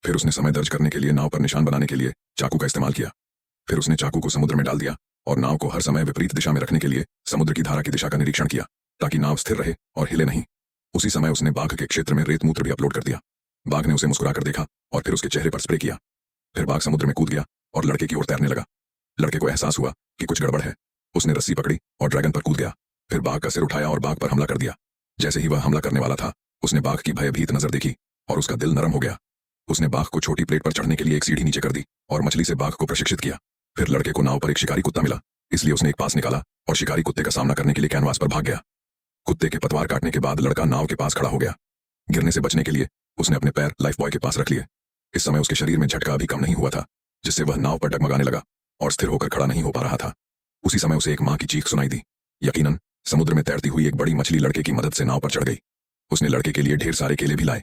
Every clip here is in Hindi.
फिर उसने समय दर्ज करने के लिए नाव पर निशान बनाने के लिए चाकू का इस्तेमाल किया। फिर उसने चाकू को समुद्र में डाल दिया और नाव को हर समय विपरीत दिशा में रखने के लिए समुद्र की धारा की दिशा का निरीक्षण किया ताकि नाव स्थिर रहे और हिले नहीं। उसी समय उसने बाघ के क्षेत्र में रेत मूत्र भी अपलोड कर दिया। बाघ ने उसे मुस्कुराकर देखा और फिर उसके चेहरे पर स्प्रे किया। फिर बाघ समुद्र में कूद गया और लड़के की ओर तैरने लगा। लड़के को एहसास हुआ कि कुछ गड़बड़ है। उसने रस्सी पकड़ी और ड्रैगन पर कूद गया। फिर बाघ का सिर उठाया और बाघ पर हमला कर दिया। जैसे ही वह हमला करने वाला था, उसने बाघ की भयभीत नजर देखी और उसका दिल नरम हो गया। उसने बाघ को छोटी प्लेट पर चढ़ने के लिए एक सीढ़ी नीचे कर दी और मछली से बाघ को प्रशिक्षित किया। फिर लड़के को नाव पर एक शिकारी कुत्ता मिला, इसलिए उसने एक पास निकाला और शिकारी कुत्ते का सामना करने के लिए कैनवास पर भाग गया। कुत्ते के पतवार काटने के बाद लड़का नाव के पास खड़ा हो गया। गिरने से बचने के लिए उसने अपने पैर लाइफ बॉय के पास रख लिए। इस समय उसके शरीर में झटका अभी कम नहीं हुआ था, जिससे वह नाव पर डगमगाने लगा और स्थिर होकर खड़ा नहीं हो पा रहा था। उसी समय उसे एक मां की चीख सुनाई दी। यकीनन समुद्र में तैरती हुई एक बड़ी मछली लड़के की मदद से नाव पर चढ़ गई। उसने लड़के के लिए ढेर सारे केले भी लाए।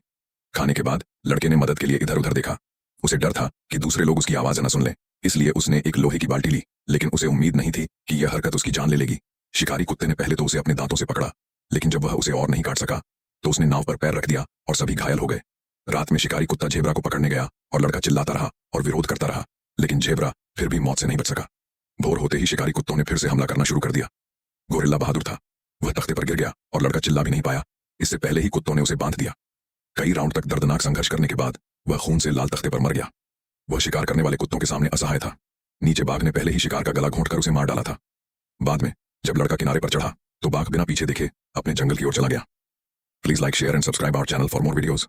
खाने के बाद लड़के ने मदद के लिए इधर उधर देखा। उसे डर था कि दूसरे लोग उसकी आवाज न सुन लें, इसलिए उसने एक लोहे की बाल्टी ली, लेकिन उसे उम्मीद नहीं थी कि यह हरकत उसकी जान ले लेगी। शिकारी कुत्ते ने पहले तो उसे अपने दांतों से पकड़ा, लेकिन जब वह उसे और नहीं काट सका तो उसने नाव पर पैर रख दिया और सभी घायल हो गए। रात में शिकारी कुत्ता झेब्रा को पकड़ने गया और लड़का चिल्लाता रहा और विरोध करता रहा, लेकिन झेब्रा फिर भी मौत से नहीं बच सका। भोर होते ही शिकारी कुत्तों ने फिर से हमला करना शुरू कर दिया। गोरिल्ला बहादुर था। वह तख्ते पर गिर गया और लड़का चिल्ला भी नहीं पाया। इससे पहले ही कुत्तों ने उसे बांध दिया। कई राउंड तक दर्दनाक संघर्ष करने के बाद वह खून से लाल तख्ते पर मर गया। वह शिकार करने वाले कुत्तों के सामने असहाय था। नीचे बाघ ने पहले ही शिकार का गला घोंटकर उसे मार डाला था। बाद में जब लड़का किनारे पर चढ़ा तो बाघ बिना पीछे देखे अपने जंगल की ओर चला गया। Please like, share and subscribe our channel for more videos.